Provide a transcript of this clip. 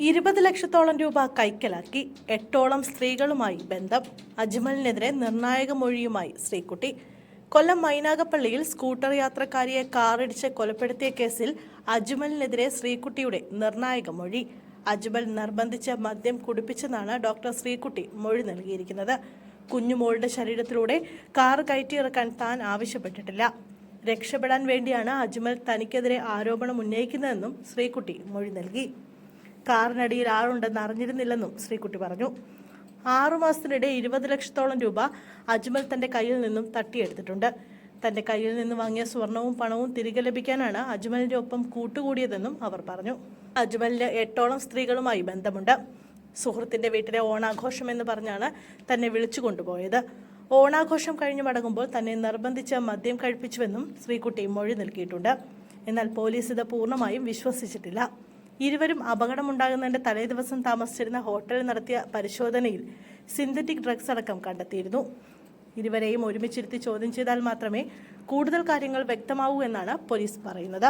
20 ലക്ഷത്തോളം രൂപ കൈക്കലാക്കി. 8ഓളം സ്ത്രീകളുമായി ബന്ധം. അജ്മലിനെതിരെ നിർണായക മൊഴിയുമായി ശ്രീകുട്ടി. കൊല്ലം മൈനാഗപ്പള്ളിയിൽ സ്കൂട്ടർ യാത്രക്കാരിയെ കാറിടിച്ച് കൊലപ്പെടുത്തിയ കേസിൽ അജ്മലിനെതിരെ ശ്രീകുട്ടിയുടെ നിർണായക മൊഴി. അജ്മൽ നിർബന്ധിച്ച് മദ്യം കുടിപ്പിച്ചെന്നാണ് ഡോക്ടർ ശ്രീകുട്ടി മൊഴി നൽകിയിരിക്കുന്നത്. കുഞ്ഞുമോളുടെ ശരീരത്തിലൂടെ കാർ കയറ്റിയിറക്കാൻ താൻ ആവശ്യപ്പെട്ടിട്ടില്ല. രക്ഷപ്പെടാൻ വേണ്ടിയാണ് അജ്മൽ തനിക്കെതിരെ ആരോപണം ഉന്നയിക്കുന്നതെന്നും ശ്രീകുട്ടി മൊഴി നൽകി. കാറിനടിയിൽ ആളുണ്ടെന്ന് അറിഞ്ഞിരുന്നില്ലെന്നും ശ്രീകുട്ടി പറഞ്ഞു. 6 മാസത്തിനിടെ 20 ലക്ഷത്തോളം രൂപ അജ്മൽ തന്റെ കയ്യിൽ നിന്നും തട്ടിയെടുത്തിട്ടുണ്ട്. തന്റെ കയ്യിൽ നിന്ന് വാങ്ങിയ സ്വർണവും പണവും തിരികെ ലഭിക്കാനാണ് അജ്മലിന്റെ ഒപ്പം കൂട്ടുകൂടിയതെന്നും അവർ പറഞ്ഞു. അജ്മലിന് 8ഓളം സ്ത്രീകളുമായി ബന്ധമുണ്ട്. സുഹൃത്തിന്റെ വീട്ടിലെ ഓണാഘോഷം എന്ന് പറഞ്ഞാണ് തന്നെ വിളിച്ചു കൊണ്ടുപോയത്. ഓണാഘോഷം കഴിഞ്ഞ് മടങ്ങുമ്പോൾ തന്നെ നിർബന്ധിച്ച് മദ്യം കഴിപ്പിച്ചുവെന്നും ശ്രീകുട്ടി മൊഴി നൽകിയിട്ടുണ്ട്. എന്നാൽ പോലീസ് ഇത് പൂർണ്ണമായും വിശ്വസിച്ചിട്ടില്ല. ഇരുവരും അപകടമുണ്ടാകുന്നതിന്റെ തലേദിവസം താമസിച്ചിരുന്ന ഹോട്ടലിൽ നടത്തിയ പരിശോധനയിൽ സിന്തറ്റിക് ഡ്രഗ്സ് അടക്കം കണ്ടെത്തിയിരുന്നു. ഇരുവരെയും ഒരുമിച്ചിരുത്തി ചോദ്യം ചെയ്താൽ മാത്രമേ കൂടുതൽ കാര്യങ്ങൾ വ്യക്തമാവൂ എന്നാണ് പോലീസ് പറയുന്നത്.